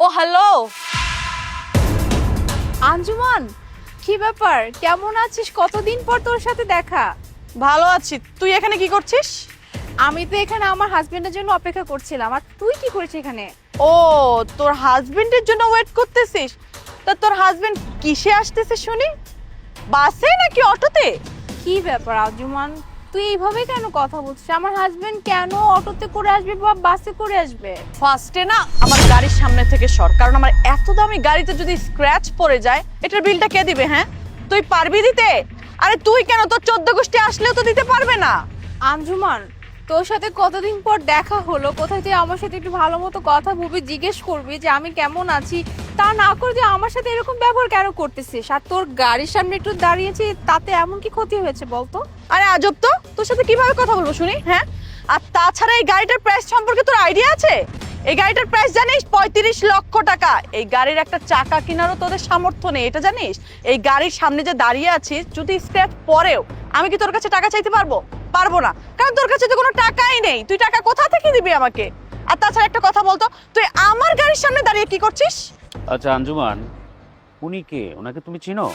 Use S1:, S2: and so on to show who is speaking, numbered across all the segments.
S1: ও hello.
S2: Anjuman, কি ব্যাপার? কেমন আছিস? কতদিন পর তোর সাথে দেখা।
S1: ভালো আছি, তুই এখানে কি করছিস?
S2: আমি তো এখানে আমার হাজবেন্ডের জন্য অপেক্ষা করছিলাম। আর তুই কি করছিস এখানে?
S1: ও, তোর হাজবেন্ডের জন্য ওয়েট করতেছিস? তা তোর হাজবেন্ড কিসে আসতেছে শুনি? বাসে নাকি অটোতে?
S2: কি ব্যাপার আঞ্জুমান, তুই এইভাবে কেন কথা বলছিস? আমার হাজবেন্ড কেন অটোতে করে আসবে বা বাসে করে আসবে?
S1: ফার্স্টে না আমার গাড়ির সামনে থেকে সর, কারণ আমার এত দামি গাড়িতে যদি স্ক্র্যাচ পড়ে যায় এটার বিলটা কে দিবে? হ্যাঁ, তুই পারবি দিতে? আরে তুই কেন, তোর 14 গোষ্ঠী আসলেও তো দিতে পারবে না।
S2: আঞ্জুমান, তোর সাথে কতদিন পর দেখা হলো, কোথায় তুই আমার সাথে একটু ভালো মতো কথা বলবি, জিজ্ঞেস করবি যে আমি কেমন আছি, তা না করে তুই আমার সাথে এরকম ব্যবহার কেন করতেছিস? আর তোর গাড়ির সামনে একটু দাঁড়িয়েছি, তাতে এমন কি ক্ষতি হয়েছে বলতো?
S1: আরে আজব তো, তোর সাথে কিভাবে কথা বলবো শুনি? হ্যাঁ, আর তাছাড়া এই গাড়িটার প্রাইস সম্পর্কে তোর আইডিয়া আছে? এই গাড়িটার প্রাইস জানিস 35 লক্ষ টাকা। এই গাড়ির একটা চাকা কেনারও তোদের সামর্থ্য নেই, এটা জানিস? এই গাড়ির সামনে যে দাঁড়িয়ে আছিস, যদি স্ক্র্যাচ পড়েও আমি কি তোর কাছে টাকা চাইতে পারবো? পারবো না, কারণ তোর কাছে তো কোনো টাকাই নেই। তুই টাকা কোথা থেকে দিবি আমাকে? আর তাছাড়া একটা কথা বলতো, তুই আমার গাড়ির সামনে দাঁড়িয়ে কি করছিস?
S3: আচ্ছা আঞ্জুমান, উনি কে? ওনাকে তুমি চিনো?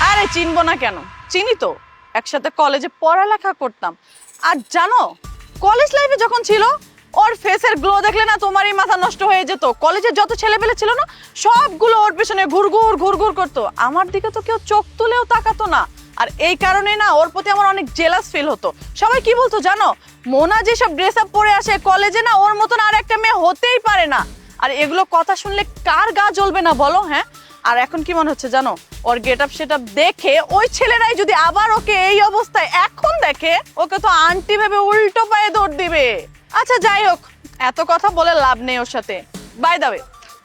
S1: আরে চিনবো না কেন, চিনি তো, একসাথে কলেজে পড়ালেখা করতাম। আর জানো, কলেজ লাইফে যখন ছিল, ওর ফেসের গ্লো দেখলে না তোমারই মাথা নষ্ট হয়ে যেত। কলেজের যত ছেলেপেলে ছিল না, সবগুলো ওর পেছনে ঘুরঘুর ঘুরঘুর করতো। আমার দিকে তো কেউ চোখ তুলেও তাকাতো না। আর এই কারণে না ওর প্রতি আমার অনেক জেলাস ফিল হতো। সবাই কি বলতো জানো, মোনা যেসব ড্রেস আপ পরে আসে কলেজে, না ওর মতন আর একটা মেয়ে হতেই পারে না। আর এগুলো কথা শুনলে কার গা জ্বলবে না বলো? হ্যাঁ, আর এখন কি মনে হচ্ছে জানো, ওর গেট আপ সেট আপ দেখে ওই ছেলেরাই যদি আবার ওকে এই অবস্থায় এখন দেখে, ওকে তো আন্টি ভেবে উল্টো পায়ে দৌড় দিবে। আচ্ছা যাই হোক, এত কথা বলে লাভ নেই ওর সাথে। By the way,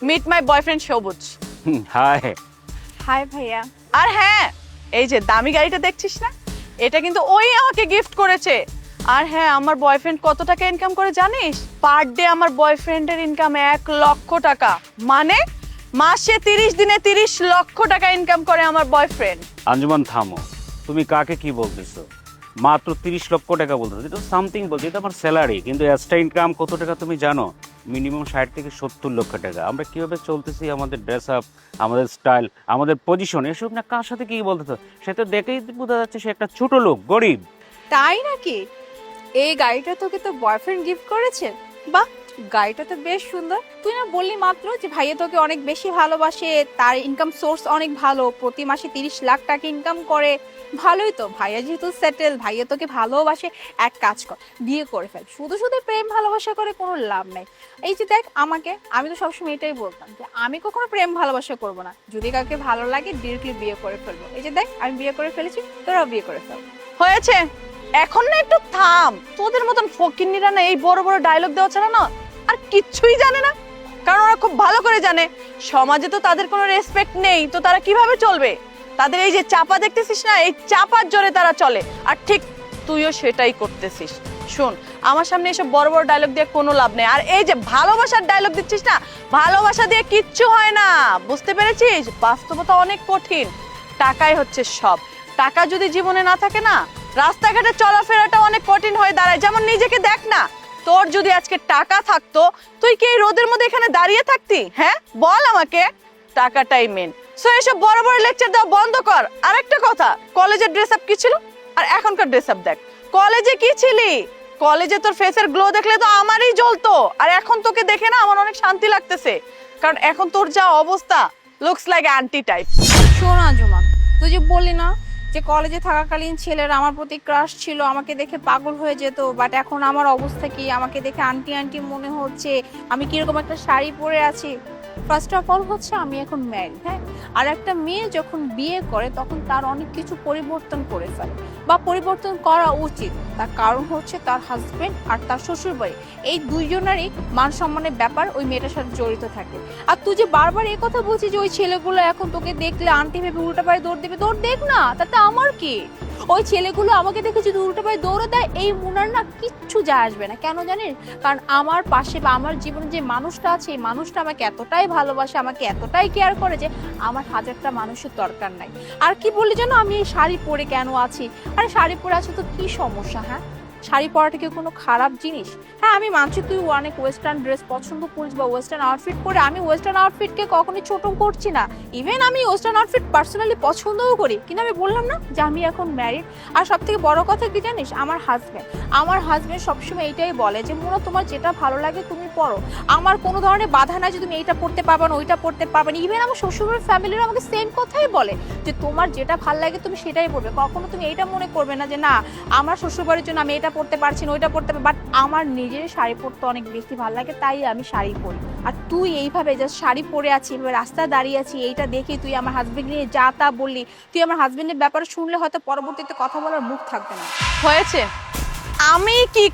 S1: meet my boyfriend Sabuj.
S3: Hi.
S2: Hi ভাইয়া।
S1: আর হ্যাঁ, এই যে দামি গাড়িটা দেখছিস না, এটা কিন্তু ওই আমাকে গিফট করেছে। আর হ্যাঁ, আমার বয়ফ্রেন্ড কত টাকা ইনকাম করে জানিস? পার ডে আমার বয়ফ্রেন্ডের ইনকাম 1 লক্ষ টাকা। মানে মাসে 30 দিনে 30 লক্ষ টাকা ইনকাম করে আমার বয়ফ্রেন্ড।
S3: আঞ্জুমান থামো, তুমি কাকে কি বলতেছো? মাত্র 30 লক্ষ টাকা বলতেছো, এটা সামথিং বলছি, এটা আমার স্যালারি। কিন্তু এক্সট্রা ইনকাম কত টাকা তুমি জানো? মিনিমাম 60 থেকে 70 লক্ষ টাকা। আমরা কিভাবে চলতেছি, আমাদের ড্রেস আপ, আমাদের স্টাইল, আমাদের পজিশন, এসব না কার সাথে কি বলতেছো? সে তো দেখেই বোঝা যাচ্ছে সে একটা ছোট লোক, গরিব।
S2: তাই নাকি? এই গাড়িটা তোকে তো বয়ফ্রেন্ড গিফট করেছে? বাহ, গাড়িটা তো বেশ সুন্দর। তুই না বললি মাত্র যে ভাইয়া তোকে অনেক বেশি ভালোবাসে, তার ইনকাম সোর্স অনেক ভালো, প্রতি মাসে 30 লাখ টাকা ইনকাম করে। ভালোই তো, ভাইয়া যেহেতু সেটেল, ভাইয়া তোকে ভালোবাসে, এক কাজ কর, বিয়ে করে ফেল। শুধু শুধু প্রেম ভালোবাসা করে কোনো লাভ নাই। এই যে দেখ আমাকে, আমি তো সবসময় এটাই বলতাম যে আমি কখনো প্রেম ভালোবাসা করবো না, যদি কাউকে ভালো লাগে ডিরেক্টলি বিয়ে করে ফেলবো। এই যে দেখ আমি বিয়ে করে ফেলেছি, তোরাও বিয়ে করে ফেল।
S1: হয়েছে, এখন না একটু থাম। তোদের মতন ফকিন্নিরা না এই বড় বড় ডায়লগ দেওয়া ছাড়া না আর কিচ্ছুই জানে না। কারণ ওরা খুব ভালো করে জানে সমাজে তো তাদের কোনো রেসপেক্ট নেই, তো তারা কিভাবে চলবে? তাদের এই যে চাপা দেখতেছিস না, এই চাপার জোরে তারা চলে। আর ঠিক তুইও সেটাই করতেছিস। শোন, আমার সামনে এসব বড় বড় ডায়লগ দিয়ে কোনো লাভ নেই। আর এই যে ভালোবাসার ডায়লগ দিচ্ছিস না, ভালোবাসা দিয়ে কিচ্ছু হয় না, বুঝতে পেরেছিস? বাস্তবতা অনেক কঠিন। টাকাই হচ্ছে সব। টাকা যদি জীবনে না থাকে না, রাস্তাঘাটে চলাফেরাটা অনেক কঠিন হয়ে দাঁড়ায়। যেমন নিজেকে দেখ না, তোর যদি আজকে টাকা থাকতো, তুই কি এই রোদের মধ্যে এখানে দাঁড়িয়ে থাকতি? হ্যাঁ বল আমাকে, টাকাটাই মেন। সো এসব বড় বড় লেকচার দেওয়া বন্ধ কর। আরেকটা কথা, কলেজের ড্রেস আপ কি ছিল আর এখনকার ড্রেস আপ দেখ। কলেজে কি ছিলি? কলেজে তোর ফেসের গ্লো দেখলে তো আমারই জ্বলতো। আর এখন তোকে দেখে না আমার অনেক শান্তি লাগতেছে, কারণ এখন তোর যা অবস্থা, লুকস লাইক অ্যান্টি টাইপ।
S2: শোন আঞ্জুমান, তুই যে বললি না যে কলেজে থাকাকালীন ছেলেরা আমার প্রতি ক্রাশ ছিল, আমাকে দেখে পাগল হয়ে যেত, বাট এখন আমার অবস্থা কি, আমাকে দেখে আন্টি আন্টি মনে হচ্ছে, আমি কিরকম একটা শাড়ি পরে আছি। ফার্স্ট অফ অল হচ্ছে আমি এখন ম্যারিড, হ্যাঁ। আর একটা মেয়ে যখন বিয়ে করে তখন তার অনেক কিছু পরিবর্তন করে ফেলে বা পরিবর্তন করা উচিত। তার কারণ হচ্ছে তার হাজবেন্ড আর তার শ্বশুর বাড়ি, এই দুইজনেরই মান সম্মানের ব্যাপার ওই মেয়েটার সাথে জড়িত থাকে। আর তুই যে বারবার এই কথা বলছিস যে ওই ছেলেগুলো এখন তোকে দেখলে আন্টি ভেবে উল্টা পায়ে দৌড় দেবে, দৌড় দেখ না, তাতে আমার কি? ওই ছেলেগুলো আমাকে দেখে যদি উল্টো পায়ে দৌড়ে দেয়, এই মুনার না কিচ্ছু যায় আসবে না। কেন জানিস? কারণ আমার পাশে বা আমার জীবনে যে মানুষটা আছে, এই মানুষটা আমাকে এতটাই ভালোবাসে, আমাকে এতটাই কেয়ার করে যে আমার হাজারটা মানুষের দরকার নাই। আর কি বললি জানো, আমি এই শাড়ি পরে কেন আছি? আরে শাড়ি পরে আছি তো কি সমস্যা? হ্যাঁ, শাড়ি পরাটা কি কোনো খারাপ জিনিস? হ্যাঁ, আমি মানছি তুই অনেক ওয়েস্টার্ন ড্রেস পছন্দ করিস বা ওয়েস্টার্ন আউটফিট পরে, আমি ওয়েস্টার্ন আউটফিটকে কখনোই ছোট করছি না। ইভেন আমি ওয়েস্টার্ন আউটফিট পার্সোনালি পছন্দও করি, কিন্তু আমি বললাম না যে আমি এখন ম্যারিড। আর সব থেকে বড় কথা কি জানিস, আমার হাজব্যান্ড সবসময় এইটাই বলে যে মোনা তোমার যেটা ভালো লাগে তুমি পরো, আমার কোনো ধরনের বাধা নাই যে তুমি এইটা পড়তে পারবে না ওইটা পড়তে পারবে না। ইভেন আমার শ্বশুরের ফ্যামিলির আমাকে সেম কথাই বলে যে তোমার যেটা ভালো লাগে তুমি সেটাই পড়বে, কখনো তুমি এইটা মনে করবে না যে না আমার শ্বশুরবাড়ির জন্য আমি এটা পড়তে পারছি না ওইটা পড়তে পারবো। বাট আমার নিজের শাড়ি পরতে অনেক বেশি ভালো লাগে, তাই আমি শাড়ি পরি। আর তুই এইভাবে জাস্ট শাড়ি পরে আছি, এভাবে রাস্তায় দাঁড়িয়ে আছি, এইটা দেখে তুই আমার হাজবেন্ড নিয়ে যা তা বললি। তুই আমার হাজবেন্ডের ব্যাপারে শুনলে হয়তো পরবর্তীতে কথা বলার মুখ থাকবে না।
S1: হয়েছে, আমি কি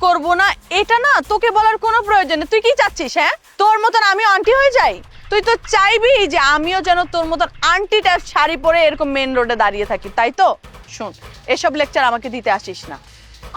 S1: করব না এটা না তোকে বলার কোনো প্রয়োজন নেই। তুই কি চাচ্ছিস? হ্যাঁ, তোর মতন আমিও আন্টি হয়ে যাই? তুই তো চাইবি যে আমিও যেন তোর মতন আন্টি টাইপ শাড়ি পরে এরকম মেন রোডে দাঁড়িয়ে থাকি, তাই তো? শোন, এসব লেকচার আমাকে দিতে আসিস না।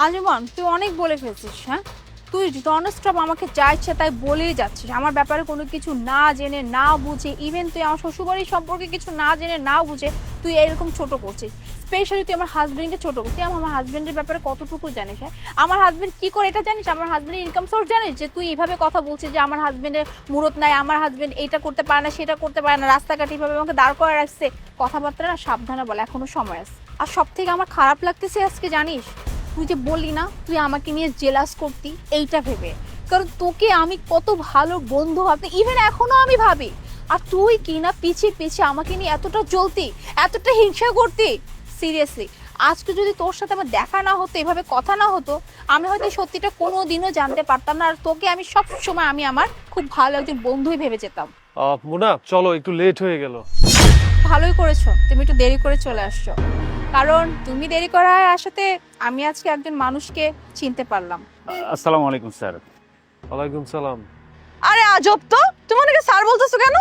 S2: আঞ্জুমান, তুই অনেক বলে ফেলছিস। হ্যাঁ, তুই ননস্টপ আমাকে যা ইচ্ছা তাই বলেই যাচ্ছিস, আমার ব্যাপারে কোনো কিছু না জেনে না বুঝে। ইভেন তুই আমার শ্বশুরবাড়ির সম্পর্কে কিছু না জেনে না বুঝে তুই এরকম ছোট করছিস। স্পেশালি তুই আমার হাজবেন্ডকে ছোট করছিস। তুই আমার হাজবেন্ডের ব্যাপারে কতটুকু জানিস? হ্যাঁ, আমার হাজবেন্ড কি করে এটা জানিস? আমার হাজবেন্ডের ইনকাম সোর্স জানিস? যে তুই এইভাবে কথা বলছিস যে আমার হাজবেন্ডের মুরত নাই, আমার হাজবেন্ড এটা করতে পারে না সেটা করতে পারে না, রাস্তাঘাটে এইভাবে আমাকে দাঁড় করে রাখছে। কথাবার্তা না সাবধানে বল, এখনো সময় আছে। আর সব থেকে আমার খারাপ লাগতেছে আজকে জানিস, তুই যে বললি না তুই আমাকে নিয়ে জেলাস করতি, এইটা ভেবে। কারণ তোকে আমি কত ভালো বন্ধু ভাবতে, ইভেন এখনো আমি ভাবি। আর তুই কি না পিছিয়ে আমাকে নিয়ে এতটা জ্বলতি, এতটা হিংসা করতি। সিরিয়াসলি, আজকে যদি তোর সাথে আমার দেখা না হতো, এভাবে কথা না হতো, আমি হয়তো সত্যিটা কোনোদিনও জানতে পারতাম না। আর তোকে আমি সব সময় আমি আমার খুব ভালো একজন বন্ধুই ভেবে যেতাম।
S4: মোনা চলো, একটু লেট হয়ে গেল।
S2: ভালোই করেছো, তুমি একটু দেরি করে চলে আসছো। কারণ তুমি দেরি করায় আসাতে আমি আজকে একজন মানুষকে চিনতে পারলাম।
S3: আসসালামু আলাইকুম স্যার।
S4: ওয়ালাইকুম সালাম।
S1: আরে আজব তো, তুমি ওনাকে স্যার বলতেছো কেন?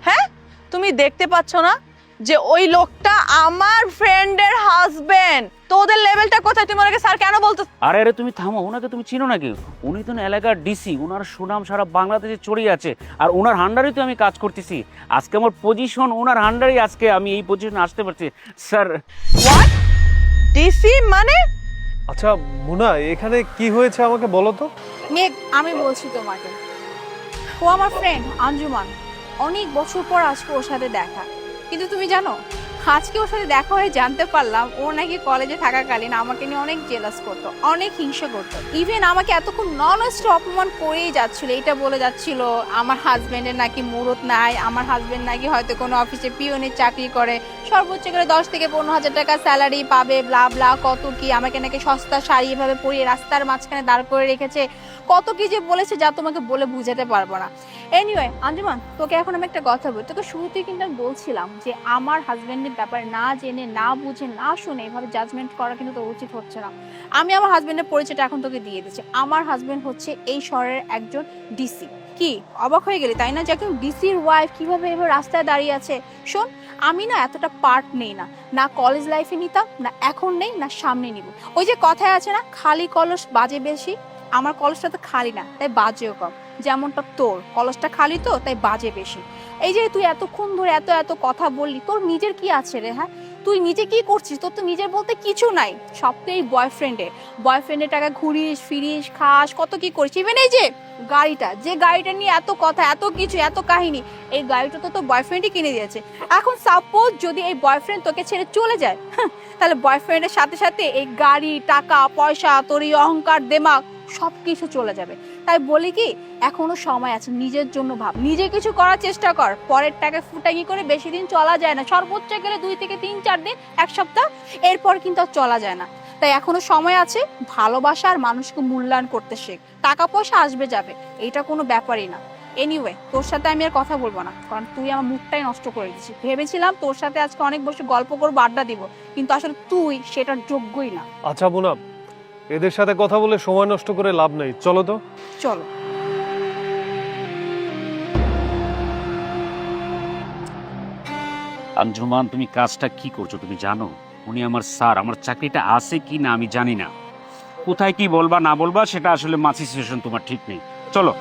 S1: হ্যাঁ, তুমি দেখতে পাচ্ছ না যে ওই লোকটা আমার ফ্রেন্ডের হাজবেন্ড? তো ওদের লেভেলটা কোথায়? তুমি ওনাকে স্যার কেন বলতেছো?
S3: আরে আরে তুমি থামো, ওনাকে তুমি চিনো নাকি? উনি তো এলাকার ডিসি, ওনার সুনাম সারা বাংলাদেশে ছড়িয়ে আছে। আর ওনার হান্ডারেই তো আমি কাজ করতেছি। আজকে আমার পজিশন ওনার হান্ডারেই, আজকে আমি এই পজিশনে আসতে পারছি স্যার।
S1: হোয়াট? ডিসি মানে?
S4: আচ্ছা মোনা, এখানে কি হয়েছে আমাকে বলো তো।
S2: মেঘ, আমি বলছি তোমাকে, ও আমার ফ্রেন্ড আঞ্জুমান। অনেক বছর পর আজকে ওর সাথে দেখা। কিন্তু তুমি জানো, আজকে ওর সাথে দেখা হয়ে জানতে পারলাম ও নাকি কলেজে থাকাকালীন আমাকে নিয়ে অনেক জেলাস করতো, অনেক হিংসা করতো। ইভেন আমাকে এতক্ষণ ননস্টপ অপমান করেই যাচ্ছিল। এটা বলে যাচ্ছিল আমার হাজবেন্ডের নাকি মুরত নাই, আমার হাজবেন্ড নাকি হয়তো কোনো অফিসে পিওনের চাকরি করে, সর্বোচ্চ করে 10 থেকে 15,000 টাকা স্যালারি পাবে, ব্লা ব্লা কত কি। আমাকে নাকি সস্তা শাড়ি এভাবে পরিয়ে রাস্তার মাঝখানে দাঁড় করে রেখেছে, কত কি যে বলেছে যা তোমাকে বলে বুঝাতে পারবো না। এনিওয়ে আঞ্জুমান, তোকে এখন আমি একটা কথা বলি। তোকে শুরুতেই কিন্তু আমি বলছিলাম যে আমার হাজবেন্ডের ব্যাপারে না জেনে না বুঝে না শুনে এভাবে জাজমেন্ট করা কিন্তু তোর উচিত হচ্ছে না। আমি আমার হাজবেন্ডের পরিচয়টা এখন তোকে দিয়ে দিচ্ছি। আমার হাজবেন্ড হচ্ছে এই শহরের একজন ডিসি। কি অবাক হয়ে গেলি তাই না, যে একজন ডিসির ওয়াইফ কিভাবে এভাবে রাস্তায় দাঁড়িয়ে আছে? শোন, আমি না এতটা পার্ট নেই না, না কলেজ লাইফে নিতাম, না এখন নেই, না সামনে নিব। ওই যে কথায় আছে না, খালি কলস বাজে বেশি। আমার কলসটা তো খালি না, তাই বাজেও কম। যেমনটা তোর কলসটা খালি তো তাই বাজে বেশি। এই যে তুই এতক্ষণ ধরে এত এত কথা বললি, তোর নিজের কি আছে রে? হ্যাঁ, তুই নিজে কি করছিস? তোর তো নিজের বলতে কিছু নাই, সব তো এই বয়ফ্রেন্ডের টাকা ঘুরিস ফিরিস খাস, কত কি করিস। ইভেন এই যে গাড়িটা নিয়ে এত কথা এত কিছু এত কাহিনী, এই গাড়িটা তো তোর বয়ফ্রেন্ডই কিনে দিয়েছে। এখন সাপোজ যদি এই বয়ফ্রেন্ড তোকে ছেড়ে চলে যায়, তাহলে বয়ফ্রেন্ডের সাথে সাথে এই গাড়ি টাকা পয়সা তোর এই অহংকার দেমাগ সব কিছু চলে যাবে। তাই বলি কি, এখনো সময় আছে, নিজের জন্য ভাব, নিজে কিছু করার চেষ্টা কর। পরের টাকা ফুটাঙ্গি করে বেশি দিন চলা যায় না, সর্বোচ্চ গেলে 2 থেকে 3-4 দিন, 1 সপ্তাহ, এরপর কিন্তু আর চলা যায় না। তাই এখনো সময় আছে, ভালোবাসা আর মানুষকে মূল্যায়ন করতে শেখ। টাকা পয়সা আসবে যাবে, এটা কোনো ব্যাপারই না। এনিওয়ে, তোর সাথে আমি আর কথা বলবো না, কারণ তুই আমার মুখটাই নষ্ট করে দিচ্ছিস। ভেবেছিলাম তোর সাথে আজকে অনেক বসে গল্প করবো, আড্ডা দিব, কিন্তু আসলে তুই সেটার যোগ্যই না।
S4: আচ্ছা মোনা, এদের সাথে কথা বলে সময় নষ্ট করে লাভ নেই, চলো তো।
S2: চলো।
S3: আঞ্জুমান, তুমি কাজটা কি করছো তুমি জানো? উনি আমার স্যার, আমার চাকরিটা আছে কি না আমি জানি না। কোথায় কি বলবা না বলবা সেটা আসলে মাছি সিচুয়েশন তোমার ঠিক নেই। চলো।